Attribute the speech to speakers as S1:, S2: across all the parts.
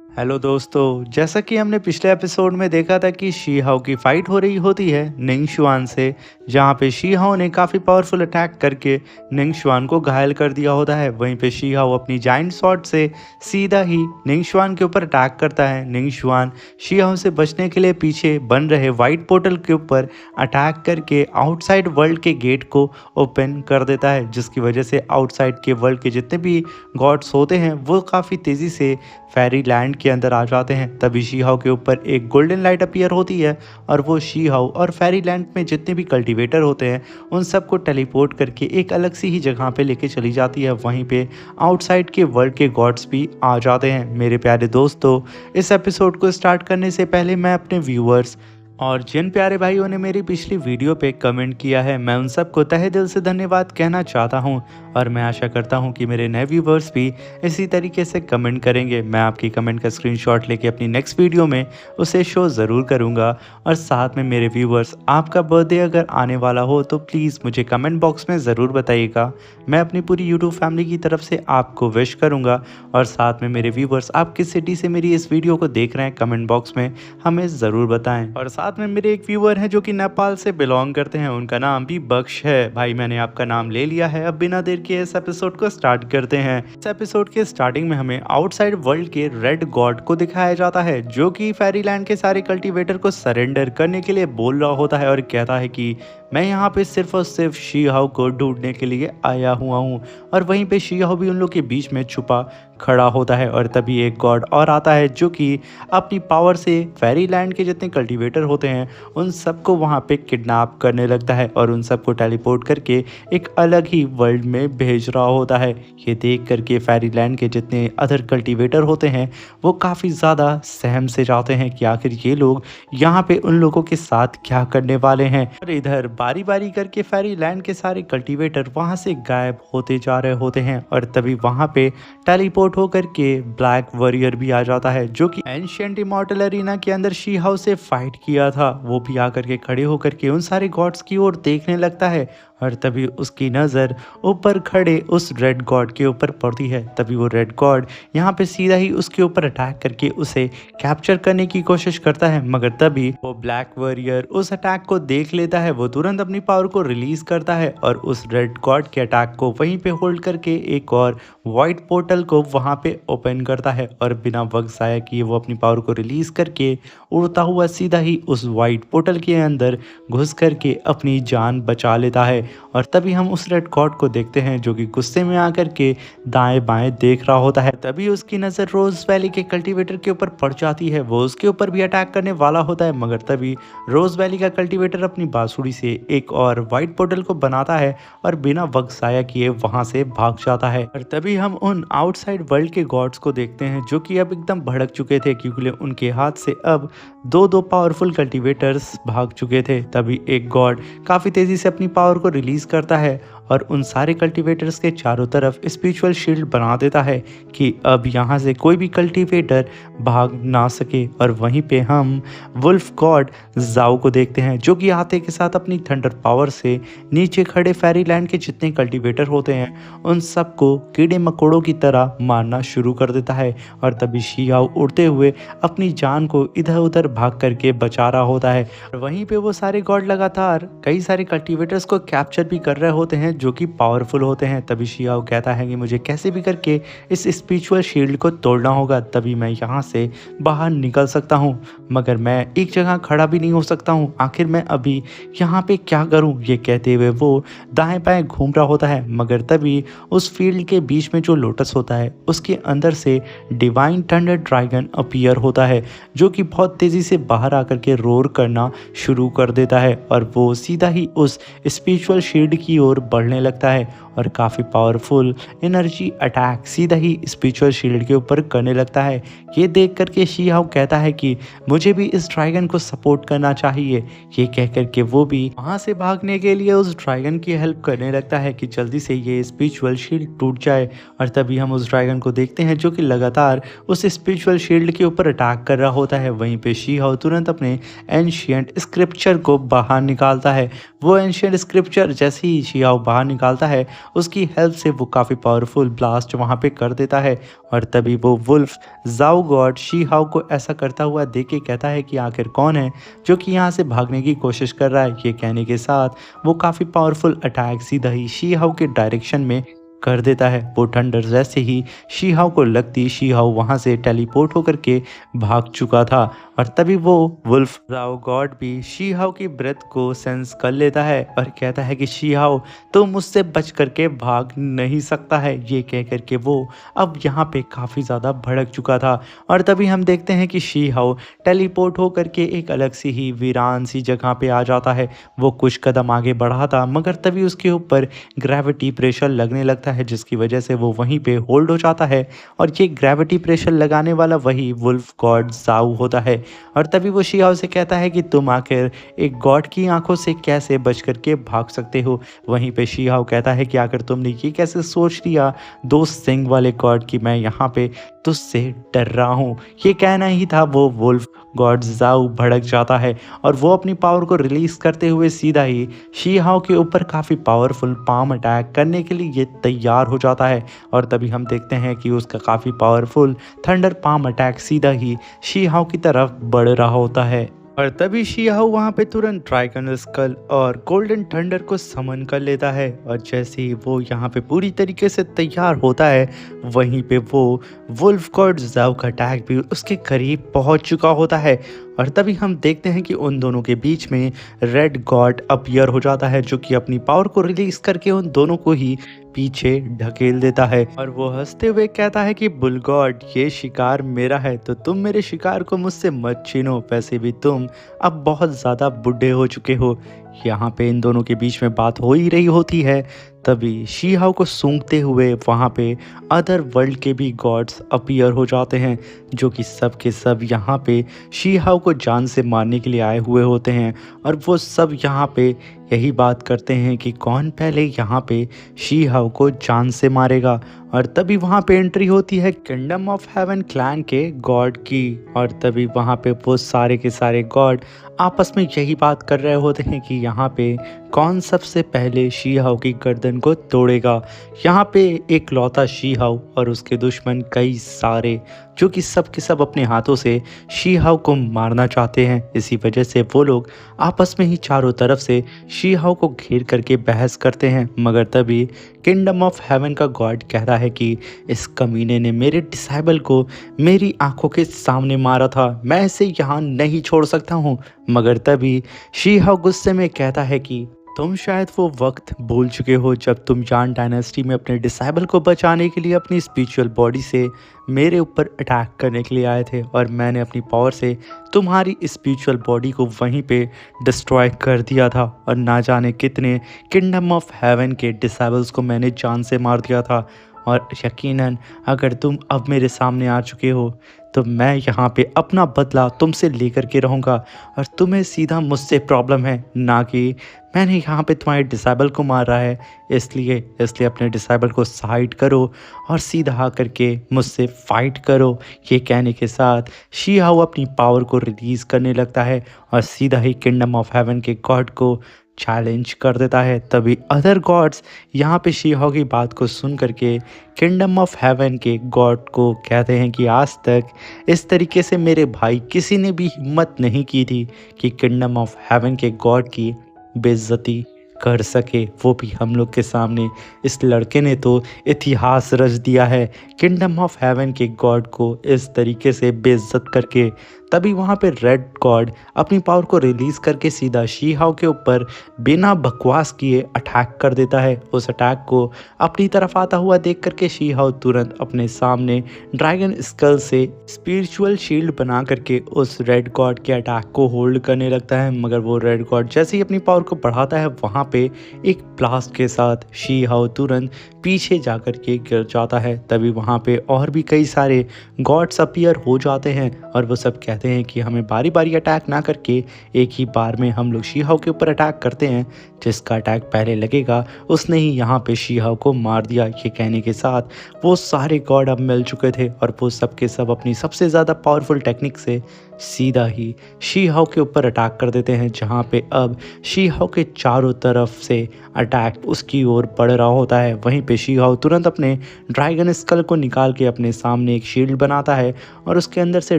S1: Hello दोस्तों, जैसा कि हमने पिछले एपिसोड में देखा था कि शी हाओ की फाइट हो रही होती है निंग शुआन से, जहाँ पे शी हाओ ने काफ़ी पावरफुल अटैक करके निंग शुआन को घायल कर दिया होता है। वहीं पे शी हाओ अपनी जाइंट स्वॉर्ड से सीधा ही निंग शुआन के ऊपर अटैक करता है। निंग शुआन शी हाओ से बचने के लिए पीछे बन रहे वाइट पोर्टल के ऊपर अटैक करके आउटसाइड वर्ल्ड के गेट को ओपन कर देता है, जिसकी वजह से आउटसाइड के वर्ल्ड के जितने भी गॉड्स होते हैं वो काफ़ी तेज़ी से फेरी लैंड के अंदर आ जाते हैं। तभी शी हाओ के ऊपर एक गोल्डन लाइट अपीयर होती है और वो शी हाओ और फेरी लैंड में जितने भी कल्टीवेटर होते हैं उन सबको टेलीपोर्ट करके एक अलग सी ही जगह पे लेके चली जाती है। वहीं पे आउटसाइड के वर्ल्ड के गॉड्स भी आ जाते हैं। मेरे प्यारे दोस्तों, इस एपिसोड को स्टार्ट करने से पहले मैं अपने व्यूअर्स और जिन प्यारे भाइयों ने मेरी पिछली वीडियो पे कमेंट किया है, मैं उन सबको तहे दिल से धन्यवाद कहना चाहता हूं और मैं आशा करता हूं कि मेरे नए व्यूवर्स भी इसी तरीके से कमेंट करेंगे। मैं आपकी कमेंट का स्क्रीनशॉट लेके अपनी नेक्स्ट वीडियो में उसे शो ज़रूर करूंगा। और साथ में मेरे व्यूवर्स, आपका बर्थडे अगर आने वाला हो तो प्लीज़ मुझे कमेंट बॉक्स में ज़रूर बताइएगा। मैं अपनी पूरी यूट्यूब फैमिली की तरफ से आपको विश करूँगा। और साथ में मेरे व्यूवर्स, आप किस सिटी से मेरी इस वीडियो को देख रहे हैं कमेंट बॉक्स में हमें ज़रूर बताएं। और साथ में मेरे एक व्यूअर हैं जो कि नेपाल से बिलोंग करते हैं, उनका नाम भी बख्श है। भाई, मैंने आपका नाम ले लिया है। अब बिना देर के इस एपिसोड को स्टार्ट करते हैं। इस एपिसोड के स्टार्टिंग में हमें आउटसाइड वर्ल्ड के रेड गॉड को दिखाया जाता है, जो कि फेरीलैंड के सारे कल्टीवेटर को सरेंडर करने के लिए बोल रहा होता है और कहता है कि मैं यहाँ पे सिर्फ और सिर्फ शी हाओ को ढूंढने के लिए आया हुआ हूँ। और वहीं पे शी हाओ भी उन लोग के बीच में छुपा खड़ा होता है। और तभी एक गॉड और आता है जो कि अपनी पावर से फेरीलैंड के जितने कल्टीवेटर होते हैं उन सबको वहाँ पे किडनैप करने लगता है और उन सबको टेलीपोर्ट करके एक अलग ही वर्ल्ड में भेज रहा होता है। ये देख करके फेरीलैंड के जितने अदर कल्टीवेटर होते हैं वो काफ़ी ज़्यादा सहम से जाते हैं कि आखिर ये लोग यहाँ पे उन लोगों के साथ क्या करने वाले हैं। और इधर बारी बारी करके फेरीलैंड के सारे कल्टीवेटर वहाँ से गायब होते जा रहे होते हैं। और तभी वहाँ पे टेलीपोर्ट होकर के ब्लैक वॉरियर भी आ जाता है, जो कि एंशिएंट इमॉर्टल अरीना के अंदर शी हाउ से फाइट किया था। वो भी आकर के खड़े होकर के उन सारे गॉड्स की ओर देखने लगता है। और तभी उसकी नज़र ऊपर खड़े उस रेड गॉड के ऊपर पड़ती है। तभी वो रेड गॉड यहाँ पे सीधा ही उसके ऊपर अटैक करके उसे कैप्चर करने की कोशिश करता है, मगर तभी वो ब्लैक वॉरियर उस अटैक को देख लेता है। वो तुरंत अपनी पावर को रिलीज करता है और उस रेड गॉड के अटैक को वहीं पे होल्ड करके एक और वाइट पोर्टल को वहाँ पे ओपन करता है। और बिना वक्त ज़ाया किए वो अपनी पावर को रिलीज करके उड़ता हुआ सीधा ही उस वाइट पोर्टल के अंदर घुस करके अपनी जान बचा लेता है। और तभी हम उस रेड गॉड को देखते हैं जो कि गुस्से में आकर के दाएं बाएं देख रहा होता है। तभी उसकी नज़र रोज वैली के कल्टीवेटर के ऊपर पड़ जाती है। वो उसके ऊपर भी अटैक करने वाला होता है, मगर तभी रोज वैली का कल्टीवेटर अपनी बांसुरी से एक और वाइट पोर्टल को बनाता है और बिना वक्त ज़ाया किए वहां से भाग जाता है। और तभी हम उन आउटसाइड वर्ल्ड के गॉड्स को देखते हैं जो कि अब एकदम भड़क चुके थे, क्योंकि उनके हाथ से अब दो पावरफुल कल्टीवेटर्स भाग चुके थे। तभी एक गॉड काफ़ी तेज़ी से अपनी पावर को रिलीज करता है और उन सारे कल्टीवेटर्स के चारों तरफ स्पिरिचुअल शील्ड बना देता है कि अब यहाँ से कोई भी कल्टीवेटर भाग ना सके। और वहीं पे हम वुल्फ गॉड जाओ को देखते हैं जो कि आते के साथ अपनी थंडर पावर से नीचे खड़े फेरीलैंड के जितने कल्टीवेटर होते हैं उन सबको कीड़े मकोड़ों की तरह मारना शुरू कर देता है। और तभी शी हाओ उड़ते हुए अपनी जान को इधर उधर भाग करके बचा रहा होता है। और वहीं पे वो सारे गॉड लगातार कई सारे कल्टीवेटर्स को कैप्चर भी कर रहे होते हैं जो कि पावरफुल होते हैं। तभी शी हाओ कहता है कि मुझे कैसे भी करके इस स्पिरिचुअल शील्ड को तोड़ना होगा, तभी मैं यहाँ से बाहर निकल सकता हूँ, मगर मैं एक जगह खड़ा भी नहीं हो सकता हूँ। आखिर मैं अभी यहाँ पे क्या करूँ? ये कहते हुए वो दाएं बाएं घूम रहा होता है, मगर तभी उस फील्ड के बीच में जो लोटस होता है उसके अंदर से डिवाइन थंडर ड्रैगन अपीयर होता है, जो कि बहुत तेज़ी से बाहर आकर के रोर करना शुरू कर देता है। और वो सीधा ही उस स्पिरिचुअल शील्ड की ओर बढ़ने लगता है और काफ़ी पावरफुल एनर्जी अटैक सीधा ही स्पिरिचुअल शील्ड के ऊपर करने लगता है। ये देख करके शी हाओ कहता है कि मुझे भी इस ड्रैगन को सपोर्ट करना चाहिए। ये कह करके वो भी वहाँ से भागने के लिए उस ड्रैगन की हेल्प करने लगता है कि जल्दी से ये स्पिरिचुअल शील्ड टूट जाए। और तभी हम उस ड्रैगन को देखते हैं जो कि लगातार उस स्पिरिचुअल शील्ड के ऊपर अटैक कर रहा होता है। वहीं पे शी हाओ तुरंत अपने एंशिएंट स्क्रिप्चर को बाहर निकालता है। वो एंशिएंट स्क्रिप्चर जैसे ही शी हाओ बाहर निकालता है, उसकी हेल्प से वो काफ़ी पावरफुल ब्लास्ट वहाँ पे कर देता है। और तभी वो वुल्फ ज़ाओ गॉड शी हाओ को ऐसा करता हुआ देख के कहता है कि आखिर कौन है जो कि यहाँ से भागने की कोशिश कर रहा है। ये कहने के साथ वो काफ़ी पावरफुल अटैक सीधा ही शी हाओ के डायरेक्शन में कर देता है। वो थंडर जैसे ही शी हाओ को लगती, शी हाओ वहाँ से टेलीपोर्ट होकर के भाग चुका था। और तभी वो वुल्फ ज़ाओ गॉड भी शी हाओ की ब्रेथ को सेंस कर लेता है और कहता है कि शी हाओ तो मुझसे बच करके भाग नहीं सकता है। ये कह करके वो अब यहाँ पे काफ़ी ज़्यादा भड़क चुका था। और तभी हम देखते हैं कि शी हाओ टेलीपोर्ट होकर के एक अलग सी ही वीरान सी जगह पे आ जाता है। वो कुछ कदम आगे बढ़ा था मगर तभी उसके ऊपर ग्रेविटी प्रेशर लगने लगता है, जिसकी वजह से वो वहीं पे होल्ड हो जाता है। और ये ग्रेविटी प्रेशर लगाने वाला वही वुल्फ गॉड ज़ाओ होता है। और तभी वो शी हाओ से कहता है कि तुम आखिर एक गॉड की आंखों से कैसे बच करके भाग सकते हो। वहीं पे शी हाओ कहता है कि आखिर तुमने ये कैसे सोच लिया दो सिंग वाले गॉड की मैं यहाँ पे तुझसे डर रहा हूँ। ये कहना ही था वो वुल्फ गॉड ज़ाओ भड़क जाता है और वो अपनी पावर को रिलीज़ करते हुए सीधा ही शी हाओ के ऊपर काफ़ी पावरफुल पाम अटैक करने के लिए ये तैयार हो जाता है। और तभी हम देखते हैं कि उसका काफ़ी पावरफुल थंडर पाम अटैक सीधा ही शी हाओ की तरफ बढ़ रहा होता है। और तभी शी हाओ वहाँ पे तुरंत ड्रैगन स्कल और गोल्डन थंडर को समन कर लेता है। और जैसे ही वो यहाँ पे पूरी तरीके से तैयार होता है वहीं पे वो वुल्फ गॉड ज़ाओ का अटैक भी उसके करीब पहुँच चुका होता है। और तभी हम देखते हैं कि उन दोनों के बीच में रेड गॉड अपीयर हो जाता है, जो कि अपनी पावर को रिलीज करके उन दोनों को ही पीछे ढकेल देता है। और वो हंसते हुए कहता है कि बुल गॉड ये शिकार मेरा है तो तुम मेरे शिकार को मुझसे मत छीनो, वैसे भी तुम अब बहुत ज़्यादा बूढ़े हो चुके हो। यहाँ पे इन दोनों के बीच में बात हो ही रही होती है तभी शी हाओ को सूंघते हुए वहाँ पे अदर वर्ल्ड के भी गॉड्स अपीयर हो जाते हैं, जो कि सब के सब यहाँ पे शी हाओ को जान से मारने के लिए आए हुए होते हैं। और वो सब यहाँ पे यही बात करते हैं कि कौन पहले यहाँ पे शी हाओ को जान से मारेगा। और तभी वहाँ पे एंट्री होती है किंगडम ऑफ हेवन क्लैन के गॉड की। और तभी वहाँ पे वो सारे के सारे गॉड आपस में यही बात कर रहे होते हैं कि यहाँ पे कौन सबसे पहले शी हाओ की गर्दन को तोड़ेगा। यहाँ पे एक लौता शी हाओ और उसके दुश्मन कई सारे, जो कि सब के सब अपने हाथों से शी हाओ को मारना चाहते हैं। इसी वजह से वो लोग आपस में ही चारों तरफ से शी हाओ को घेर करके बहस करते हैं। मगर तभी किंगडम ऑफ हेवन का गॉड कहता है कि इस कमीने ने मेरे डिसाइबल को मेरी आंखों के सामने मारा था, मैं इसे यहाँ नहीं छोड़ सकता हूँ। मगर तभी शी हाओ गुस्से में कहता है कि तुम शायद वो वक्त भूल चुके हो जब तुम जान डायनेस्टी में अपने डिसाइबल को बचाने के लिए अपनी स्पिरिचुअल बॉडी से मेरे ऊपर अटैक करने के लिए आए थे और मैंने अपनी पावर से तुम्हारी स्पिरिचुअल बॉडी को वहीं पे डिस्ट्रॉय कर दिया था। और ना जाने कितने किंगडम ऑफ हेवन के डिसाइबल्स को मैंने जान से मार दिया था। और यकीनन अगर तुम अब मेरे सामने आ चुके हो तो मैं यहाँ पे अपना बदला तुमसे लेकर के रहूँगा। और तुम्हें सीधा मुझसे प्रॉब्लम है, ना कि मैंने यहाँ पे तुम्हारे डिसाइबल को मारा है। इसलिए अपने डिसाइबल को साइड करो और सीधा आकर के मुझसे फाइट करो। ये कहने के साथ शी हाओ अपनी पावर को रिलीज़ करने लगता है और सीधा ही किंगडम ऑफ हेवन के गॉड को चैलेंज कर देता है। तभी अदर गॉड्स यहाँ पे शी हाओ की बात को सुन करके किंगडम ऑफ हेवन के गॉड को कहते हैं कि आज तक इस तरीके से मेरे भाई किसी ने भी हिम्मत नहीं की थी कि किंगडम ऑफ हेवन के गॉड की बेइज्जती कर सके, वो भी हम लोग के सामने। इस लड़के ने तो इतिहास रच दिया है किंगडम ऑफ हेवन के गॉड को इस तरीके से बेइज्जत करके। तभी वहाँ पे रेड गॉड अपनी पावर को रिलीज़ करके सीधा शी हाओ के ऊपर बिना बकवास किए अटैक कर देता है। उस अटैक को अपनी तरफ आता हुआ देख करके शी हाओ तुरंत अपने सामने ड्रैगन स्कल से स्पिरिचुअल शील्ड बना करके उस रेड गॉड के अटैक को होल्ड करने लगता है। मगर वो रेड गॉड जैसे ही अपनी पावर को बढ़ाता है वहाँ पे एक ब्लास्ट के साथ शी हाओ तुरंत पीछे जा कर के गिर जाता है। तभी वहाँ पे और भी कई सारे गॉड्स अपीयर हो जाते हैं और वो सब कहते कहते हैं कि हमें बारी बारी अटैक ना करके एक ही बार में हम लोग शीहाओ के ऊपर अटैक करते हैं, जिसका अटैक पहले लगेगा उसने ही यहाँ पे शीहाओ को मार दिया। ये कहने के साथ वो सारे गॉड अब मिल चुके थे और वो सब के सब अपनी सबसे ज़्यादा पावरफुल टेक्निक से सीधा ही शीहाओ के ऊपर अटैक कर देते हैं, जहाँ पे अब शीहाओ के चारों तरफ से अटैक उसकी ओर बढ़ रहा होता है। वहीं पे शीहाओ तुरंत अपने ड्रैगन स्कल को निकाल के अपने सामने एक शील्ड बनाता है और उसके अंदर से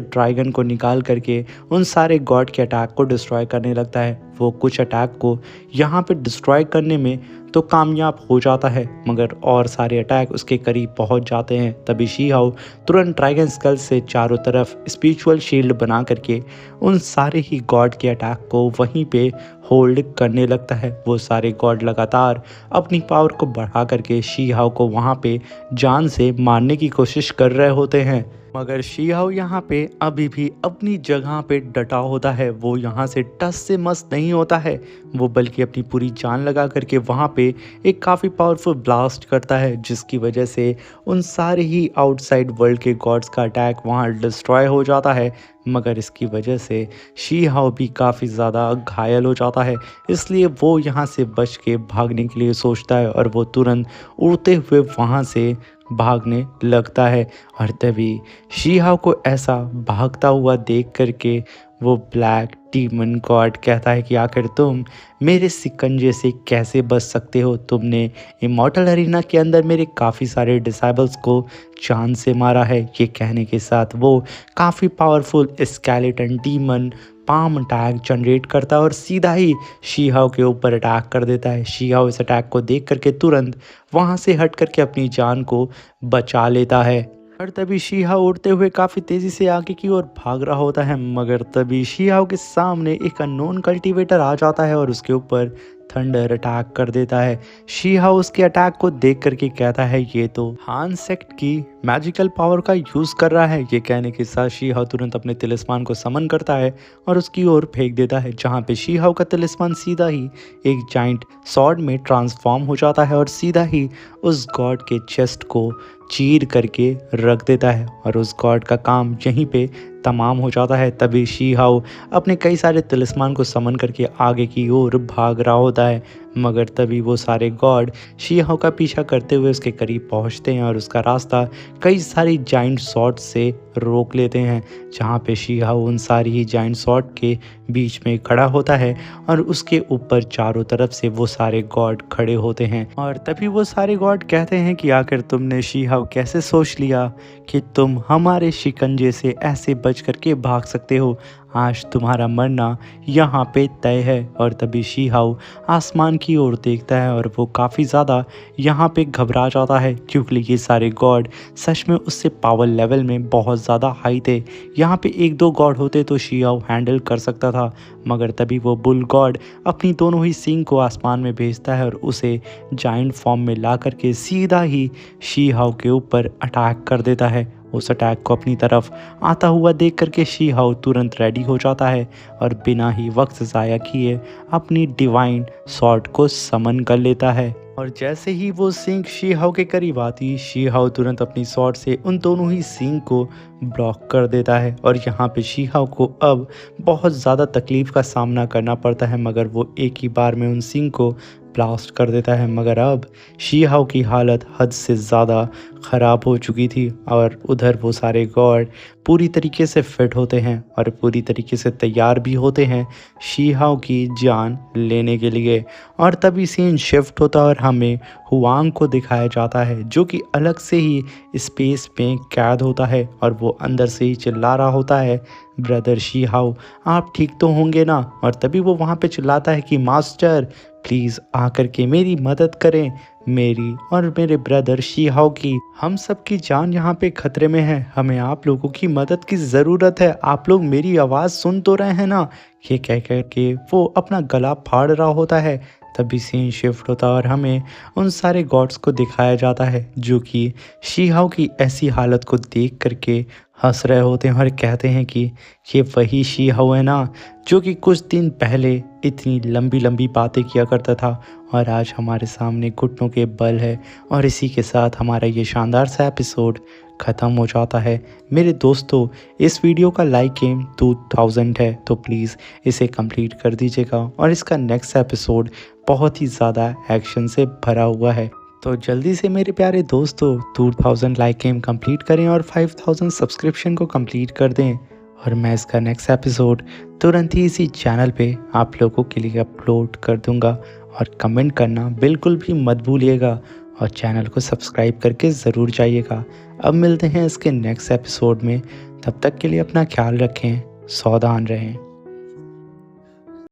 S1: ड्रैगन को निकाल करके उन सारे गॉड के अटैक को डिस्ट्रॉय करने लगता है। वो कुछ अटैक को यहाँ पे डिस्ट्रॉय करने में तो कामयाब हो जाता है, मगर और सारे अटैक उसके करीब पहुंच जाते हैं। तभी शीहाओ तुरंत ड्रैगन स्कल से चारों तरफ स्पिरिचुअल शील्ड बना करके उन सारे ही गॉड के अटैक को वहीं पे होल्ड करने लगता है। वो सारे गॉड लगातार अपनी पावर को बढ़ा करके शीहाओ को वहाँ पे जान से मारने की कोशिश कर रहे होते हैं, मगर शीहाओ यहाँ पे अभी भी अपनी जगह पे डटा होता है। वो यहाँ से टस से मस नहीं होता है, वो बल्कि अपनी पूरी जान लगा करके वहाँ पे एक काफ़ी पावरफुल ब्लास्ट करता है, जिसकी वजह से उन सारे ही आउटसाइड वर्ल्ड के गॉड्स का अटैक वहाँ डिस्ट्रॉय हो जाता है। मगर इसकी वजह से शीहाओ भी काफ़ी ज़्यादा घायल हो जाता है, इसलिए वो यहाँ से बच के भागने के लिए सोचता है और वो तुरंत उड़ते हुए वहाँ से भागने लगता है। और तभी शीहाओ को ऐसा भागता हुआ देख करके वो ब्लैक डीमन गॉड कहता है कि आखिर तुम मेरे शिकंजे से कैसे बच सकते हो? तुमने इमॉर्टल अरीना के अंदर मेरे काफ़ी सारे डिसाइबल्स को जान से मारा है। ये कहने के साथ वो काफ़ी powerful skeleton demon palm attack generate करता है और सीधा ही शीहाओ के ऊपर अटैक कर देता है। शीहाओ इस अटैक को देख करके तुरंत वहाँ से हट करके अपनी जान को बचा लेता है। और तभी शीहाओ उड़ते हुए काफ़ी तेज़ी से आगे की ओर भाग रहा होता है, मगर तभी शीहाओ के सामने एक अननोन कल्टीवेटर आ जाता है और उसके ऊपर थंडर अटैक कर देता है। शीहाओ उसके अटैक को देख करके कहता है ये तो हान सेक्ट की मैजिकल पावर का यूज़ कर रहा है। ये कहने के साथ शीहाओ तुरंत अपने तिलिस्मान को समन करता है और उसकी ओर फेंक देता है, जहाँ पे शीहाओ का तिलिस्मान सीधा ही एक जाइंट सॉर्ड में ट्रांसफॉर्म हो जाता है और सीधा ही उस गॉड के चेस्ट को चीर करके रख देता है और उस गॉड का काम यहीं पे तमाम हो जाता है। तभी शीहाओ अपने कई सारे तिलिस्मान को समन करके आगे की ओर भाग रहा होता है, मगर तभी वो सारे गॉड शीहाओ का पीछा करते हुए उसके करीब पहुंचते हैं और उसका रास्ता कई सारी जाइंट सॉर्ड से रोक लेते हैं, जहाँ पे शीहाओ उन सारी ही जाइंट सॉर्ड के बीच में खड़ा होता है और उसके ऊपर चारों तरफ से वो सारे गॉड खड़े होते हैं। और तभी वो सारे गॉड कहते हैं कि आखिर तुमने शीहाओ कैसे सोच लिया कि तुम हमारे शिकंजे से ऐसे बच करके भाग सकते हो? आज तुम्हारा मरना यहाँ पे तय है। और तभी शीहाओ आसमान की ओर देखता है और वो काफ़ी ज़्यादा यहाँ पे घबरा जाता है, क्योंकि ये सारे गॉड सच में उससे पावर लेवल में बहुत ज़्यादा हाई थे। यहाँ पे एक दो गॉड होते तो शीहाओ हैंडल कर सकता था, मगर तभी वो बुल गॉड अपनी दोनों ही सींग को आसमान में भेजता है और उसे जाइंट फॉर्म में ला करके सीधा ही शीहाओ के ऊपर अटैक कर देता है। उस अटैक को अपनी तरफ आता हुआ देख करके शीहाओ तुरंत रेडी हो जाता है और बिना ही वक्त ज़ाया किए अपनी डिवाइन सॉर्ड को समन कर लेता है। और जैसे ही वो सींग शीहाओ के करीब आती, शीहाओ तुरंत अपनी सॉर्ड से उन दोनों ही सींग को ब्लॉक कर देता है और यहाँ पे शीहाओ को अब बहुत ज़्यादा तकलीफ़ का सामना करना पड़ता है, मगर वो एक ही बार में उन सींग को ब्लास्ट कर देता है। मगर अब शीहाओ की हालत हद से ज़्यादा ख़राब हो चुकी थी और उधर वो सारे गॉड पूरी तरीके से फिट होते हैं और पूरी तरीके से तैयार भी होते हैं शीहाओ की जान लेने के लिए। और तभी सीन शिफ्ट होता है और हमें हुआंग को दिखाया जाता है, जो कि अलग से ही स्पेस में कैद होता है और वो अंदर से ही चिल्ला रहा होता है, ब्रदर शीहाओ आप ठीक तो होंगे ना? और तभी वो वहाँ पे चिल्लाता है कि मास्टर प्लीज़ आकर के मेरी मदद करें, मेरी और मेरे ब्रदर शीहाओ की, हम सब की जान यहाँ पे खतरे में है, हमें आप लोगों की मदद की ज़रूरत है, आप लोग मेरी आवाज़ सुन तो रहे हैं ना? ये कह कर के वो अपना गला फाड़ रहा होता है। तभी सीन शिफ्ट होता और हमें उन सारे गॉड्स को दिखाया जाता है, जो कि शीहाओ की ऐसी हालत को देख करके हंस रहे होते हैं और कहते हैं कि ये वही शी हाउ है ना, जो कि कुछ दिन पहले इतनी लंबी लंबी बातें किया करता था और आज हमारे सामने घुटनों के बल है। और इसी के साथ हमारा ये शानदार सा एपिसोड ख़त्म हो जाता है। मेरे दोस्तों, इस वीडियो का लाइक एम 2000 है, तो प्लीज़ इसे कंप्लीट कर दीजिएगा और इसका नेक्स्ट एपिसोड बहुत ही ज़्यादा एक्शन से भरा हुआ है। तो जल्दी से मेरे प्यारे दोस्तों 2000 लाइक एम कंप्लीट करें और 5000 सब्सक्रिप्शन को कंप्लीट कर दें, और मैं इसका नेक्स्ट एपिसोड तुरंत ही इसी चैनल पे आप लोगों के लिए अपलोड कर दूंगा। और कमेंट करना बिल्कुल भी मत भूलिएगा और चैनल को सब्सक्राइब करके ज़रूर जाइएगा। अब मिलते हैं इसके नेक्स्ट एपिसोड में, तब तक के लिए अपना ख्याल रखें, सावधान रहें।